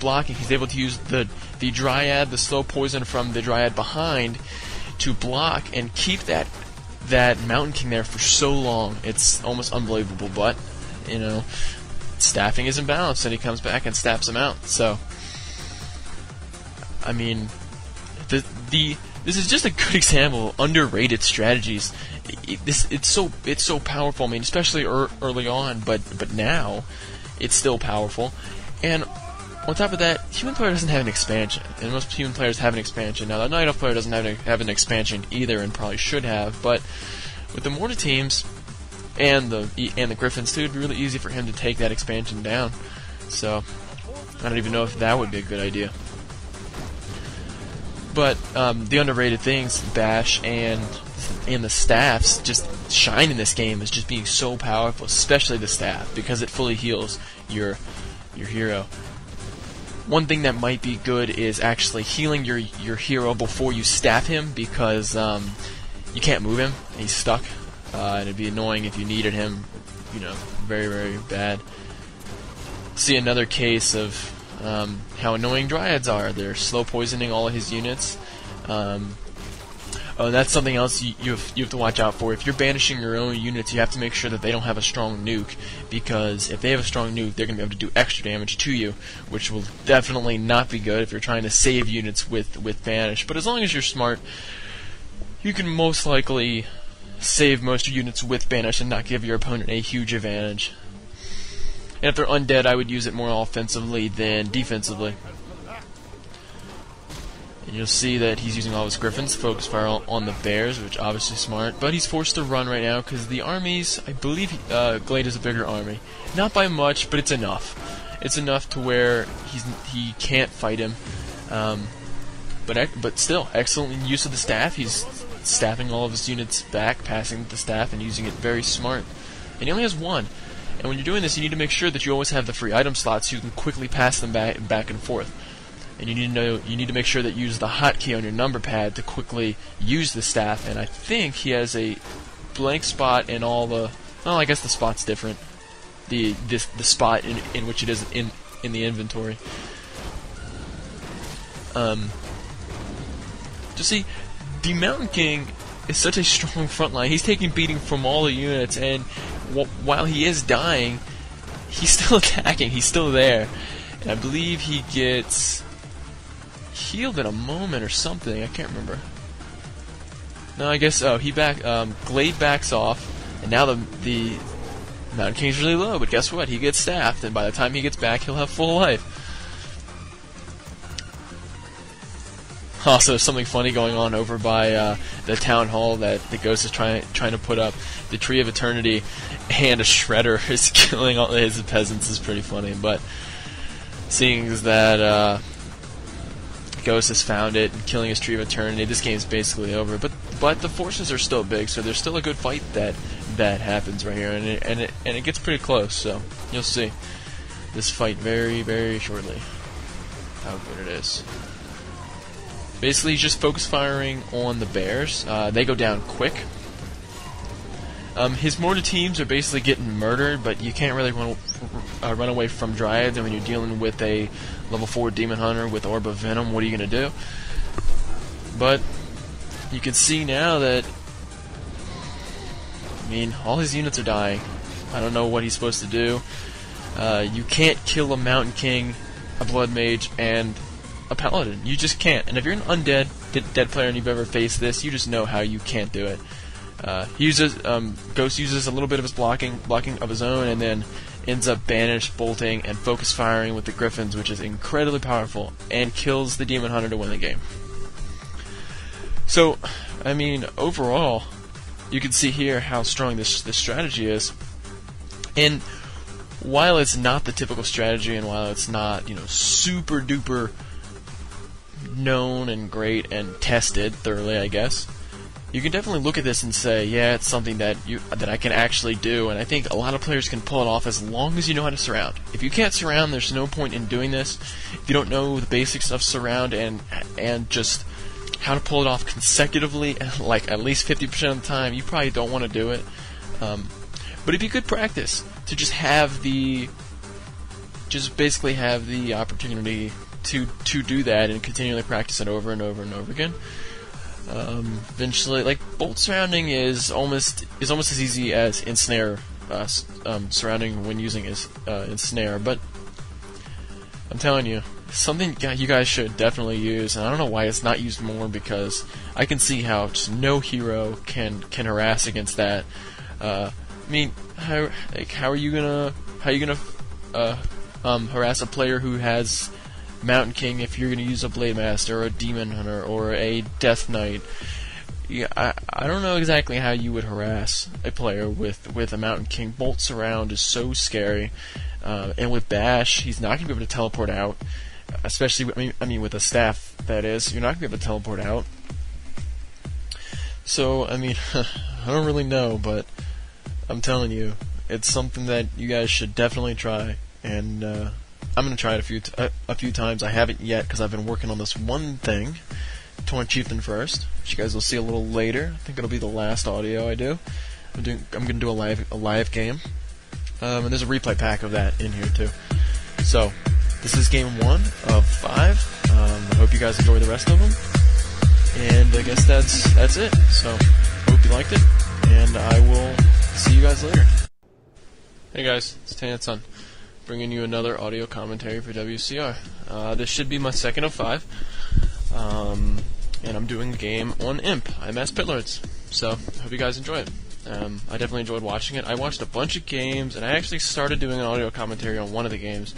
blocking, he's able to use the Dryad, the slow poison from the Dryad behind, to block and keep that Mountain King there for so long. It's almost unbelievable, but, you know, staffing isn't balanced, and he comes back and staffs him out. So, I mean, this is just a good example of underrated strategies. It's so powerful. I mean, especially early on, but now it's still powerful. And on top of that, Human Player doesn't have an expansion, and most Human players have an expansion. Now, the Night Elf player doesn't have an expansion either, and probably should have. But with the Mortar teams and the Griffins too, it'd be really easy for him to take that expansion down. So I don't even know if that would be a good idea. But the underrated things, Bash and the staffs, just shine in this game as just being so powerful, especially the staff, because it fully heals your hero. One thing that might be good is actually healing your hero before you staff him, because you can't move him, he's stuck, and it'd be annoying if you needed him, you know, very, very bad. See another case of how annoying Dryads are. They're slow poisoning all of his units. Oh, that's something else you have to watch out for. If you're banishing your own units, you have to make sure that they don't have a strong nuke, because if they have a strong nuke, they're going to be able to do extra damage to you, which will definitely not be good if you're trying to save units with banish. But as long as you're smart, you can most likely save most of your units with banish and not give your opponent a huge advantage. And if they're undead, I would use it more offensively than defensively. And you'll see that he's using all his Griffins to focus fire on the Bears, which obviously smart. But he's forced to run right now because the armies, I believe Glade is a bigger army. Not by much, but it's enough. It's enough to where he can't fight him. But still, excellent use of the staff. He's staffing all of his units back, passing the staff, and using it very smart. And he only has one. And when you're doing this, you need to make sure that you always have the free item slots so you can quickly pass them back and forth. And you need to make sure that you use the hotkey on your number pad to quickly use the staff. And I think he has a blank spot in all the. Well, I guess the spot's different. The spot in which it is in the inventory. Just see, the Mountain King is such a strong front line. He's taking beating from all the units, and while he is dying, he's still attacking. He's still there. And I believe he gets healed in a moment or something. I can't remember. No, I guess. Oh, Glade backs off, and now the Mountain King's really low. But guess what? He gets staffed, and by the time he gets back, he'll have full life. Also, something funny going on over by the town hall that the Ghost is trying to put up. The Tree of Eternity and a Shredder is killing all his peasants is pretty funny. But seeing as that Ghost has found it and killing his Tree of Eternity, this game's basically over. But the forces are still big, so there's still a good fight that happens right here, and it gets pretty close. So you'll see this fight very, very shortly how good it is. Basically, he's just focus firing on the Bears. They go down quick. His mortar teams are basically getting murdered, but you can't really run away from Dryads. And when you're dealing with a level 4 Demon Hunter with Orb of Venom, what are you going to do? But you can see now that, I mean, all his units are dying. I don't know what he's supposed to do. You can't kill a Mountain King, a Blood Mage, and a Paladin. You just can't. And if you're an undead dead player and you've ever faced this, you just know how you can't do it. Ghost uses a little bit of his blocking of his own, and then ends up banish, bolting, and focus firing with the Griffins, which is incredibly powerful, and kills the Demon Hunter to win the game. So, I mean, overall, you can see here how strong this strategy is. And while it's not the typical strategy, and while it's not, you know, super duper known and great and tested thoroughly, I guess, you can definitely look at this and say, yeah, it's something that I can actually do, and I think a lot of players can pull it off as long as you know how to surround. If you can't surround, there's no point in doing this. If you don't know the basics of surround and just how to pull it off consecutively, like at least 50% of the time, you probably don't want to do it. But it'd be good practice to just have the just basically have the opportunity to do that and continually practice it over and over and over again. Eventually, like, bolt surrounding is almost as easy as ensnare surrounding when using ensnare, but I'm telling you, something you guys should definitely use, and I don't know why it's not used more, because I can see how just no hero can harass against that. I mean, how are you gonna harass a player who has Mountain King if you're gonna use a Blade Master or a Demon Hunter or a Death Knight? Yeah, I don't know exactly how you would harass a player with a Mountain King. Bolt Surround is so scary, and with Bash, he's not gonna be able to teleport out. Especially, I mean, with a staff, that is, you're not gonna be able to teleport out. So, I mean, I don't really know, but I'm telling you, it's something that you guys should definitely try, and I'm gonna try it a few times. I haven't yet because I've been working on this one thing, Torn Chieftain first, which you guys will see a little later. I think it'll be the last audio I do. I'm gonna do a live game, and there's a replay pack of that in here too. So, this is game 1 of 5. I hope you guys enjoy the rest of them, and I guess that's it. So, hope you liked it, and I will see you guys later. Hey guys, it's Tainted Sun, bringing you another audio commentary for WCR. This should be my second of 5, and I'm doing a game on Imp, Amez Pit Lords. So, hope you guys enjoy it. I definitely enjoyed watching it. I watched a bunch of games, and I actually started doing an audio commentary on one of the games.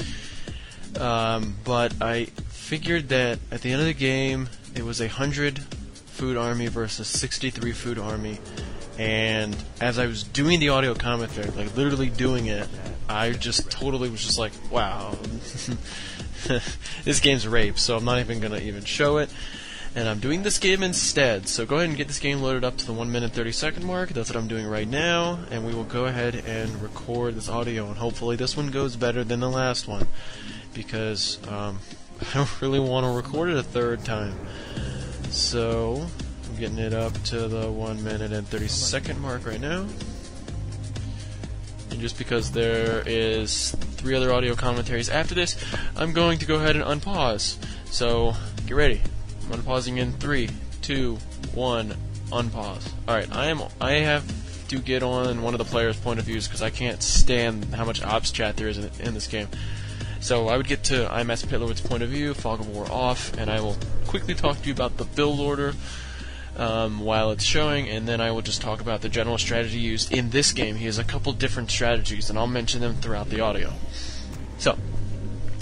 But I figured that at the end of the game, it was 100 food army versus 63 food army, and as I was doing the audio commentary, like literally doing it, I just totally was just like, wow, this game's rape, so I'm not even gonna show it, and I'm doing this game instead. So go ahead and get this game loaded up to the 1 minute 30-second mark. That's what I'm doing right now, and we will go ahead and record this audio, and hopefully this one goes better than the last one, because I don't really want to record it a third time. So I'm getting it up to the 1 minute and 30-second mark right now. And just because there is 3 other audio commentaries after this, I'm going to go ahead and unpause. So get ready. I'm unpausing in 3, 2, 1, unpause. Alright, I have to get on one of the players' point of views because I can't stand how much ops chat there is in this game. So I would get to Amez Pit Lord's point of view, Fog of War off, and I will quickly talk to you about the build order while it's showing, and then I will just talk about the general strategy used in this game. He has a couple different strategies, and I'll mention them throughout the audio. So,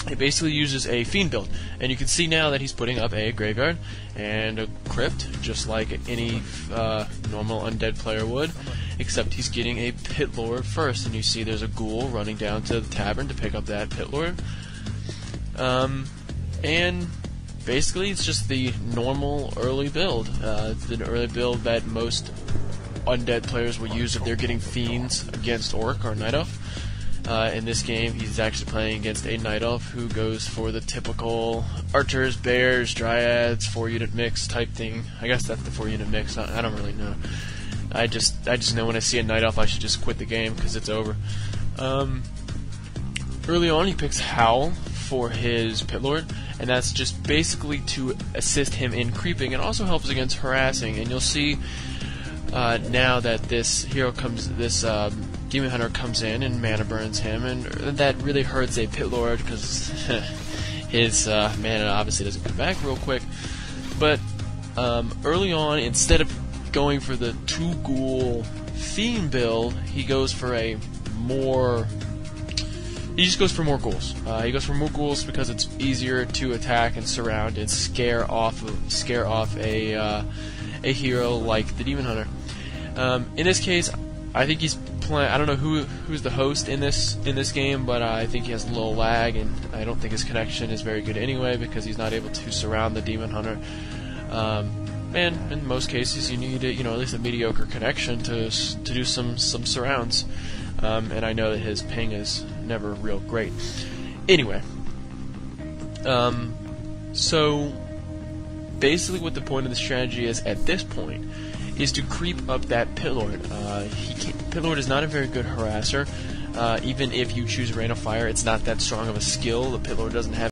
he basically uses a Fiend build, and you can see now that he's putting up a Graveyard and a Crypt, just like any normal undead player would, except he's getting a Pit Lord first, and you see there's a ghoul running down to the tavern to pick up that Pit Lord. And basically it's just the normal early build. It's an early build that most undead players will use if they're getting Fiends against Orc or Night Elf. In this game, he's actually playing against a Night Elf who goes for the typical Archers, Bears, Dryads, 4-unit mix type thing. I guess that's the 4-unit mix. I don't really know. I just know when I see a Night Elf, I should just quit the game because it's over. Early on, he picks Howl for his Pit Lord, and that's just basically to assist him in creeping. It also helps against harassing, and you'll see now that this Demon Hunter comes in and mana burns him, and that really hurts a Pit Lord because his mana obviously doesn't come back real quick. But early on, instead of going for the 2-ghoul Fiend build, he goes for more ghouls. He goes for more ghouls because it's easier to attack and surround and scare off a hero like the Demon Hunter. In this case, I think he's playing. I don't know who's the host in this game, but I think he has a little lag, and I don't think his connection is very good anyway because he's not able to surround the Demon Hunter. And in most cases, you need at least a mediocre connection to do some surrounds. And I know that his ping is never real great. Anyway, so basically, what the point of the strategy is at this point is to creep up that Pit Lord. Pit Lord is not a very good harasser. Even if you choose Rain of Fire, it's not that strong of a skill. The Pit Lord doesn't have